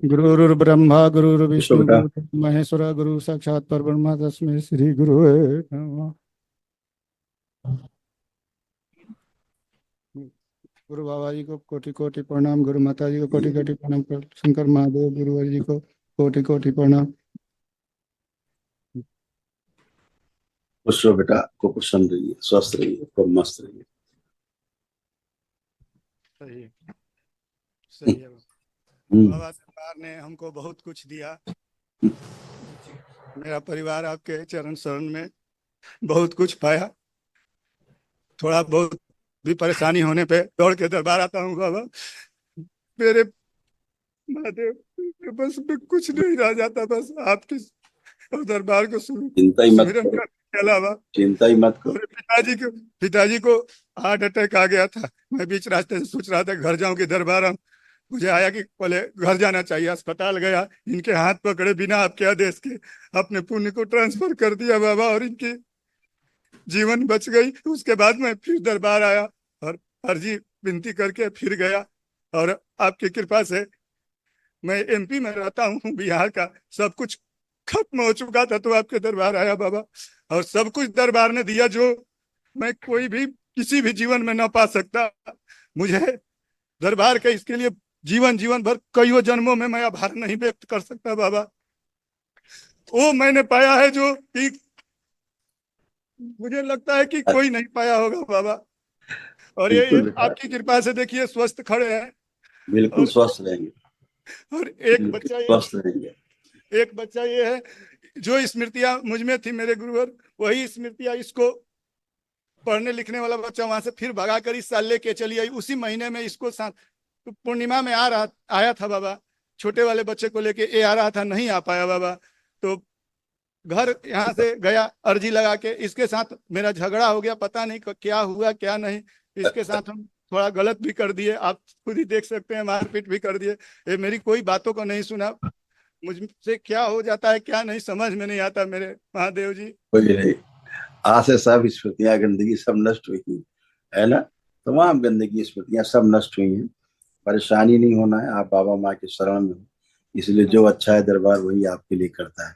गुरुर्ब्रह्मा गुरुर्विष्णु बेटा। गुरुदेव महेश्वर गुरु साक्षात परब्रह्म तस्मै श्री गुरुवे नमः। गुरु बाबा जी को कोटि कोटि प्रणाम, गुरु माता जी को कोटि कोटि प्रणाम, शंकर महादेव गुरुवर जी को कोटि कोटि प्रणाम। खुश रहो बेटा, खूब प्रसन्न रहिए, स्वस्थ रहिए, खूब मस्त रहिए। सही है, सही है। हम्म। बाबा सरकार ने हमको बहुत कुछ दिया। मेरा परिवार आपके चरण शरण में बहुत कुछ पाया। थोड़ा बहुत भी परेशानी होने पे दौड़ के दरबार आता हूँ बाबा। मेरे महादेव के बस में कुछ नहीं रह जाता, बस आपके दरबार को चिंता ही मत सुमिरन करो, करने के अलावा। चिंता ही मत करो। मेरे पिताजी को हार्ट अटैक आ गया था। मैं बीच रास्ते से सोच रहा था घर जाऊं कि दरबार आऊं। मुझे आया कि पहले घर जाना चाहिए। अस्पताल गया, इनके हाथ पकड़े बिना आपके आदेश के अपने पुण्य को ट्रांसफर कर दिया बाबा, और इनकी जीवन बच गई। उसके बाद मैं फिर दरबार आया और अर्जी विनती करके फिर गया। और आपकी कृपा से मैं एमपी में रहता हूँ, बिहार का। सब कुछ खत्म हो चुका था तो आपके दरबार आया बाबा, और सब कुछ दरबार ने दिया जो मैं कोई भी किसी भी जीवन में ना पा सकता। मुझे दरबार के इसके लिए जीवन जीवन भर कईयों जन्मों में मैं आभार नहीं व्यक्त कर सकता बाबा। वो मैंने पाया है जो कि मुझे लगता है कि कोई नहीं पाया होगा बाबा। और ये बिल्कुल बेटा, आपकी कृपा से देखिए स्वस्थ खड़े हैं। बिल्कुल और स्वस्थ रहेंगे, और बिल्कुल स्वस्थ रहेंगे। एक बच्चा ये है जो स्मृतियां मुझ में थी मेरे गुरुवर, वही स्मृतियां इसको पढ़ने लिखने वाला बच्चा वहां से फिर भगा कर इस साल लेके चली आई। उसी महीने में इसको तो पूर्णिमा में आया था बाबा। छोटे वाले बच्चे को लेके ये आ रहा था, नहीं आ पाया बाबा। तो घर यहाँ से गया अर्जी लगा के, इसके साथ मेरा झगड़ा हो गया। पता नहीं क्या हुआ क्या नहीं। इसके साथ हम थोड़ा गलत भी कर दिए, आप खुद ही देख सकते हैं, मारपीट भी कर दिए। ये मेरी कोई बातों को नहीं सुना। मुझसे क्या हो जाता है क्या नहीं समझ में नहीं आता मेरे महादेव जी। कोई नहीं, आज से सब स्मृतियां गंदगी सब नष्ट हुई हैं, है ना। तमाम गंदगी स्मृतियां सब नष्ट हुई हैं। परेशानी नहीं होना है, आप बाबा माँ के शरण में हो, इसलिए जो अच्छा है दरबार वही आपके लिए करता है।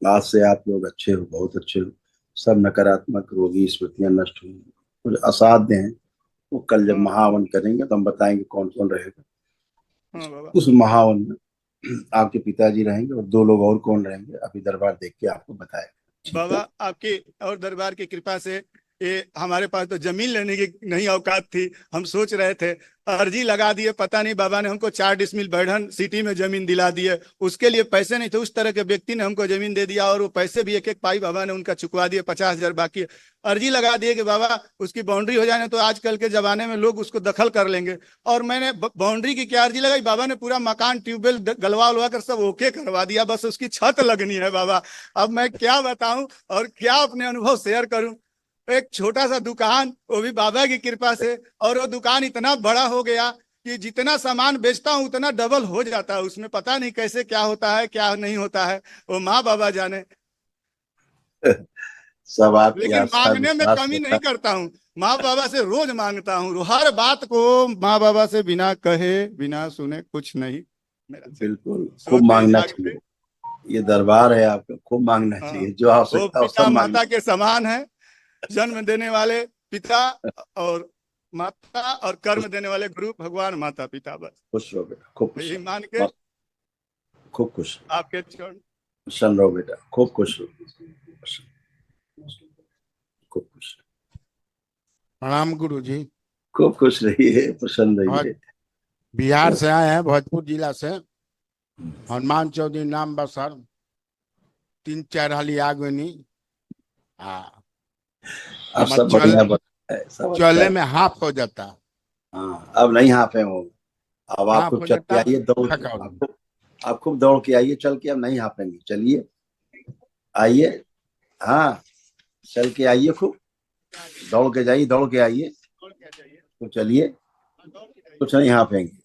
आज से आप लोग अच्छे हो, बहुत अच्छे हो। सब नकारात्मक रोगी स्मृतियां नष्ट हुई हैं। कुछ असाध्य हैं, वो कल जब हाँ महावन करेंगे तो हम बताएंगे कौन कौन रहेगा। हाँ बाबा। उस महावन में आपके पिताजी रहेंगे और दो लोग और कौन रहेंगे, अभी दरबार देख के आपको बताएगा। ठीक बाबा है। आपकी और दरबार की कृपा से ये हमारे पास तो जमीन लेने की नहीं औकात थी। हम सोच रहे थे, अर्जी लगा दिए, पता नहीं बाबा ने हमको 4 डिसमिल बैठन सिटी में जमीन दिला दिए। उसके लिए पैसे नहीं थे, उस तरह के व्यक्ति ने हमको जमीन दे दिया, और वो पैसे भी एक एक पाई बाबा ने उनका चुकवा दिए। 50,000 बाकी। अर्जी लगा दिए कि बाबा उसकी बाउंड्री हो जाए, तो आजकल के जमाने में लोग उसको दखल कर लेंगे। और मैंने बाउंड्री की क्या अर्जी लगाई, बाबा ने पूरा मकान ट्यूबवेल गलवा उलवा कर सब ओके करवा दिया, बस उसकी छत लगनी है बाबा। अब मैं क्या बताऊं और क्या अपने अनुभव शेयर करूं। एक छोटा सा दुकान, वो भी बाबा की कृपा से, और वो दुकान इतना बड़ा हो गया कि जितना सामान बेचता हूँ उतना डबल हो जाता है उसमें। पता नहीं कैसे क्या होता है क्या नहीं होता है, वो माँ बाबा जाने। सब आपकी लेकिन आस्था मांगने में विश्वास कमी बेटा। नहीं करता हूँ। माँ बाबा से रोज मांगता हूँ, हर बात को माँ बाबा से बिना कहे बिना सुने कुछ नहीं मेरा से। बिल्कुल खूब सोते मांगना जागते। चाहिए, ये दरबार है आपका, खूब मांगना हाँ, चाहिए, जो वो आवश्यकता हो सब पिता मांगना। माता के समान है। जन्म देने वाले पिता और माता, और कर्म खुश देने वाले गुरु भगवान माता पिता, बस खुश रहो बेटा, खूब खुश यही रहो, मान के मस्त, खूब खुश रहो। आपके चरण। प्रसन्न रहो बेटा, खूब खुश रहो, खूब खुश रहो। प्रणाम गुरु जी। खूब खुश रहिए, प्रसन्न बहुत रहिए। बिहार से आए हैं, भोजपुर जिला से। हनुमान चौधरी नाम बसर 3-4 हाली आगनी। हाँ, अब हमार सब चल बढ़िया है, सब अच्छा चले है। में हाफ हो जाता। हाँ, अब नहीं हाफे हो, अब आप हाफ खूब हो चल के जाता आइए, दौड़ के थकावट। आप खूब दौड़ के आइए, चल के अब नहीं हाफेंगे, चलिए आइए। हाँ, चल के आइए, खूब दौड़ के जाइए, दौड़ के आइए, और क्या चाहिए। तो चलिए, कुछ नहीं हाफेंगे।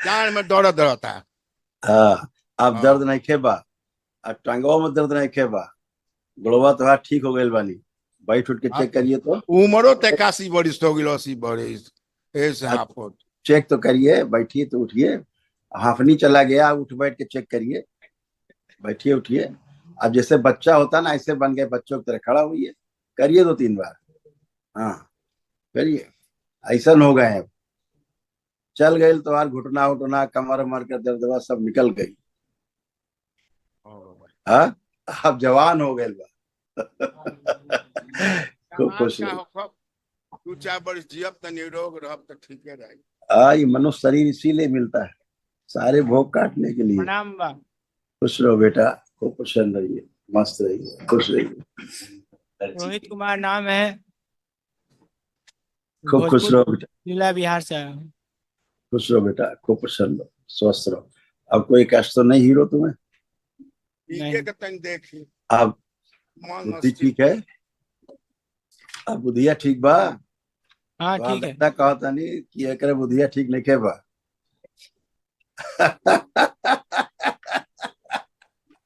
जान में दर्द रहता है। हाँ, अब हाँ। दर्द नहीं खेबा, अब टांगवा में दर्द नहीं खेबा, गोड़वा तो हाथ ठीक हो गई बानी, बैठ उठ के चेक करिए तो। उम्रो ते 81 बरिस हो गई, 80 बरिस ऐसे अब आपको। चेक तो करिए, बैठिए तो उठिए, हाफनी चला गया, उठ बैठ के चेक करिए, बैठिए उठिए। अब जैसे बच्चा होता ना, ऐसे बन गए बच्चों की तरह, खड़ा हुई करिए 2-3 बार। हाँ, करिए, ऐसा हो गए हैं। चल गए तो यार, घुटना उठना कमर उमर का दर्दवा सब निकल गई। हाँ, अब जवान हो गए बा। खूब खुश का रही। हो 2-4 बरिस जियब त निरोग रहब त ठीके रही। ये मनुष्य शरीर इसीलिए मिलता है, सारे भोग काटने के लिए। प्रणाम बा। खुश रहो बेटा, खूब प्रसन्न रहिए, मस्त रहिए, खुश रहिए। रोहित कुमार नाम है, खूब खुश भोजपुर रहो बेटा, जिला बिहार से आया हूँ। खुश रहो बेटा, खूब प्रसन्न रहो, स्वस्थ रहो। अब कोई कष्ट तो नहीं हीरो तुम्हें? ठीके के तन देखी अब मन बुद्धि मस्ती। ठीक है? अब बुद्धिया ठीक बा? हाँ तो आप ठीक है। बेटा कहता नहीं कि एकरे बुद्धिया ठीक नहीं के बा।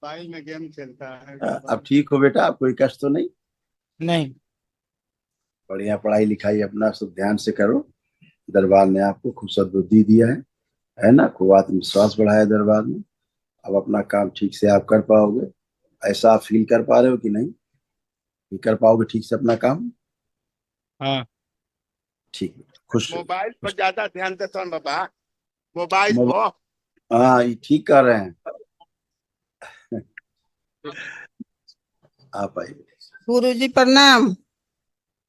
भाई में गेम खेलता है। अब ठीक हो बेटा, अब कोई कष्ट तो नहीं? नहीं। बढ़िया पढ़ाई लिखाई अपना सब ध्यान से करो। दरबार ने आपको खूब सद्बुद्धि दिया है ना, खूब आत्मविश्वास बढ़ाया दरबार में। अब अपना काम ठीक से आप कर पाओगे, ऐसा आप फील कर पा रहे हो कि नहीं, कि कर पाओगे ठीक से अपना काम? हाँ। ठीक है, खुश रहिए, मोबाइल पर खुश। ज्यादा ध्यान देता बाबा, मोबाइल मोबाइल, पर। हाँ ये ठीक कर रहे हैं। आप आइए, गुरुजी प्रणाम।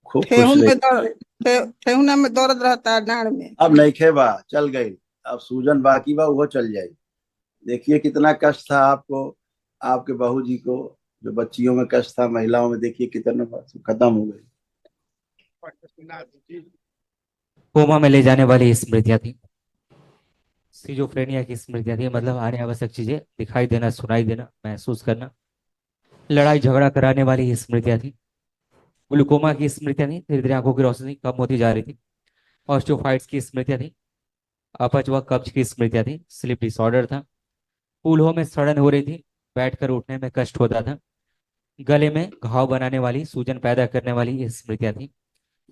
खूब खुश ठेहुन रहिए। में दर्द, ठेहुना में दर्द रहता है डांड में। अब नहीं खेबा, चल गई। अब सूजन बाकी बा, वो चल जाए। देखिए कितना कष्ट था आपको, आपके बहू जी को, जो बच्चियों में कष्ट था, महिलाओं में, देखिए कितना खत्म हो गई। कोमा में ले जाने वाली स्मृतियां थी, सिजोफ्रेनिया की स्मृतियां थी, मतलब आने आवश्यक चीजें दिखाई देना, सुनाई देना, महसूस करना। लड़ाई झगड़ा कराने वाली स्मृतियां थी। ग्लूकोमा की स्मृतियां थी, धीरे धीरे आंखों की रोशनी कम होती जा रही थी। ऑस्टियोफाइट्स की स्मृतियां थी, अपच व कब्ज की स्मृतियां थी। स्लीप डिसऑर्डर था। फूलों में सड़न हो रही थी, बैठकर उठने में कष्ट होता था। गले में घाव बनाने वाली, सूजन पैदा करने वाली ये स्मृतियां थी।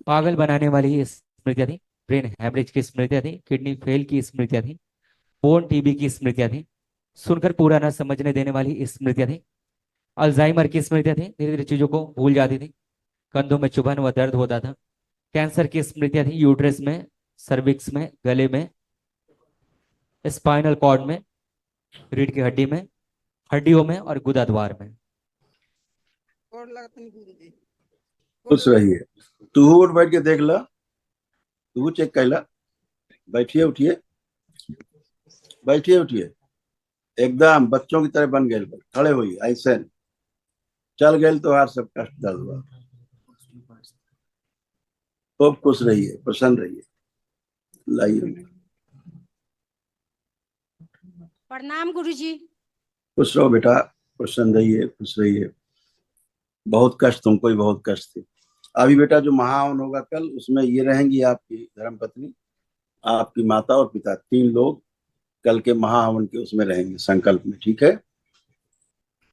पागल बनाने वाली ये स्मृतियां थी। ब्रेन हैमरेज की स्मृतियां थी। किडनी फेल की स्मृतियां थी। बोन टीबी की स्मृतियां थी। सुनकर पूरा न समझने देने वाली स्मृतियां थी। अल्जाइमर की स्मृतियां थी, धीरे धीरे चीजों को भूल जाती थी। कंधों में चुभन व दर्द होता था। कैंसर की स्मृतियां थी, यूट्रस में, सर्विक्स में, गले में, स्पाइनल कॉर्ड में, रीढ़ की हड्डी में, हड्डियों में और गुदा द्वार में। और लगता नहीं गुरुजी। खुश रहिए। तू उठ बैठ के देख ला, तू चेक कर ला। बैठिए उठिए, बैठिए उठिए, एकदम बच्चों की तरह बन गए, खड़े हुई ऐसे। चल गए तो हर सब कष्ट दर्द हुआ। खूब खुश रहिए, प्रसन्न रहिए। लाइए, प्रणाम गुरुजी। खुश रहो बेटा, प्रसन्न रहिए, खुश रहिए। बहुत कष्ट, तुमको भी बहुत कष्ट थे। अभी बेटा जो महाहवन होगा कल, उसमें ये रहेंगी आपकी धर्मपत्नी, आपकी माता और पिता, 3 लोग कल के महाहवन के उसमें रहेंगे, संकल्प में, ठीक है?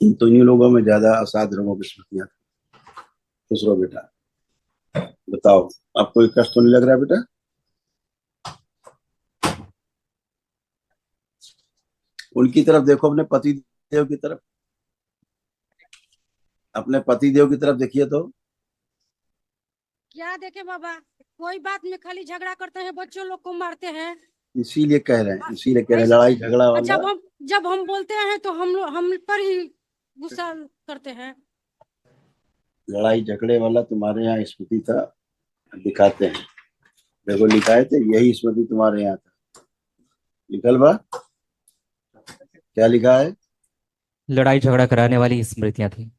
तो इन्हीं लोगों में ज्यादा असाध रोगों की स्मृतियां। खुश रहो बेटा। बताओ, आपको कोई कष्ट तो नहीं लग रहा है बेटा? उनकी तरफ देखो, अपने पति देव की तरफ, अपने पति देव की तरफ देखिए तो। क्या देखे बाबा, कोई बात में खाली झगड़ा करते हैं, बच्चों लोग को मारते हैं। इसीलिए कह रहे हैं, इसीलिए कह रहे हैं, लड़ाई झगड़ा और वाला। जब हम बोलते हैं तो हम पर ही गुस्सा करते हैं। लड़ाई झगड़े वाला तुम्हारे यहाँ स्मृति था, दिखाते हैं। देखो लिखाए थे, यही स्मृति तुम्हारे यहाँ था। लिखल बा, क्या लिखा है? लड़ाई झगड़ा कराने वाली स्मृतियां थी।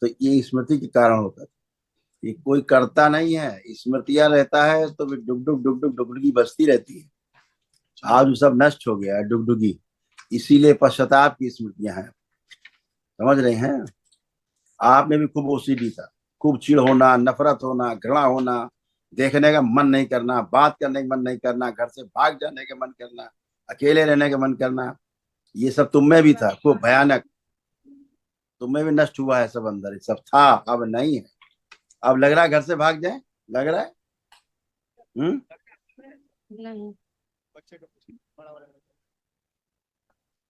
तो ये स्मृति के कारण होता था। ये कोई करता नहीं है, स्मृतियां रहता है तो डुग डुग डुग डुग डुगडुगी बजती रहती है। आज वो सब नष्ट हो गया है, डुगडुगी। इसीलिए पश्चाताप की स्मृतियां हैं, समझ रहे हैं? आप में भी खूब ओसीडी था, खूब चिढ़ होना, नफरत होना, घृणा होना, देखने का मन नहीं करना, बात करने का मन नहीं करना, घर से भाग जाने का मन करना, अकेले रहने का मन करना, ये सब तुम में भी था, खूब भयानक। तुम में भी नष्ट हुआ है सब अंदर, ये सब था, अब नहीं है। अब लग रहा है घर से भाग जाए, लग रहा है। नहीं।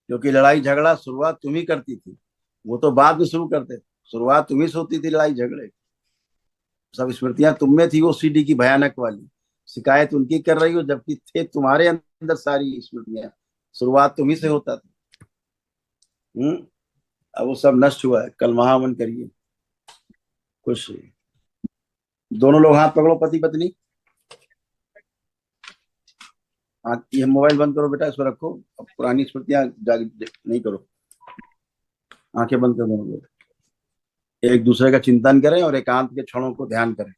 क्योंकि लड़ाई झगड़ा शुरुआत तुम ही करती थी, वो तो बाद में शुरू करते थे। शुरुआत तुम ही से होती थी लड़ाई झगड़े। सब स्मृतियां तुम में थी, वो सीडी की भयानक वाली। शिकायत उनकी कर रही हो, जबकि थे तुम्हारे अंदर सारी स्मृतियां। शुरुआत तुम ही से होता था। अब वो सब नष्ट हुआ है। कल महामन करिए, खुश रहिए। दोनों लोग हाथ पकड़ो, पति पत्नी। हाँ, ये मोबाइल बंद करो बेटा, इसको रखो। अब पुरानी स्मृतियां नहीं करो। आंखें बंद कर दोनों लोग। एक दूसरे का चिंतन करें और एकांत के क्षणों को ध्यान करें।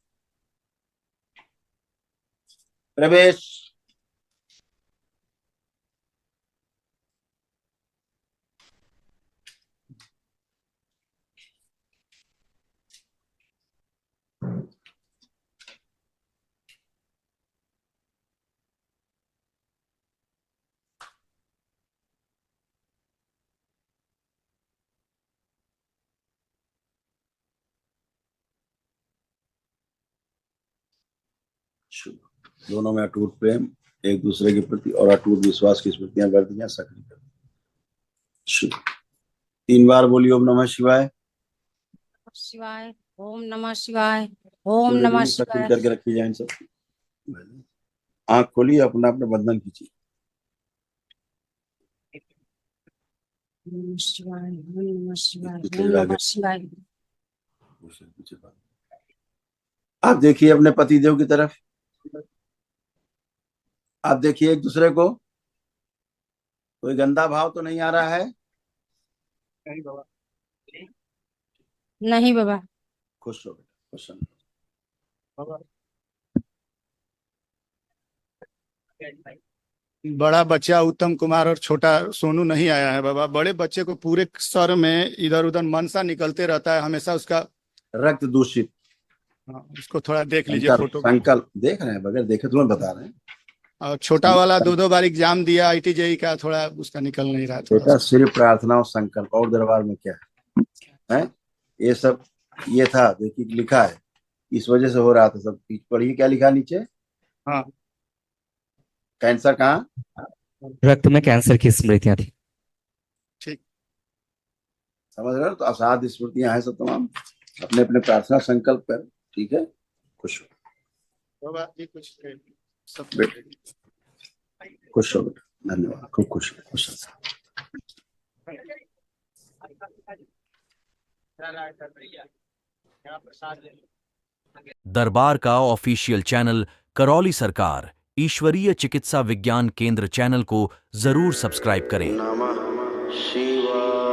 प्रवेश। दोनों में अटूट प्रेम, एक दूसरे के प्रति और अटूट विश्वास की स्मृतियां वर्तियां सक्रिय कर। 3 बार बोलिए ओम नमः शिवाय। शिवाय। ओम नमः शिवाय। ओम नमः सक्रिय शिवाय। करके रखी जाए सब। आंख खोलिए, अपना अपना बंधन कीजिए। ओम नमः शिवाय। ओम नमः शिवाय। ओम नमः शिवाय। आप देखिए अपने पतिदेव की तरफ, आप देखिए एक दूसरे को। कोई गंदा भाव तो नहीं आ रहा है? नहीं बाबा। खुश हो बेटा, खुश हो। बड़ा बच्चा उत्तम कुमार और छोटा सोनू नहीं आया है बाबा। बड़े बच्चे को पूरे सर में इधर उधर मनसा निकलते रहता है हमेशा उसका। रक्त दूषित। हाँ, उसको थोड़ा देख लीजिए संकल्प फोटो। संकल्प देख रहे हैं, बगैर देखे तुम्हें बता रहे हैं। और छोटा वाला 2 बार एग्जाम दिया IIT-JEE का, थोड़ा उसका निकल नहीं रहा थोड़ा बेटा सा। सिर्फ प्रार्थना और संकल्प, और दरबार में क्या है? ये सब ये था, देखिए लिखा है, इस वजह से हो रहा था सब। पढ़िए क्या लिखा नीचे। हाँ, कैंसर कहाँ? रक्त में कैंसर की स्मृतियां थी। ठीक। समझ रहे हो? तो असाध स्मृतियां हैं सब तमाम। अपने अपने प्रार्थना संकल्प कर, ठीक है। खुश हो बाबा जी, कुछ सब खुश हो बेटा, धन्यवाद, खूब खुश हो, खुश हो। दरबार का ऑफिशियल चैनल करौली सरकार ईश्वरीय चिकित्सा विज्ञान केंद्र चैनल को जरूर सब्सक्राइब करें। नमः शिवाय।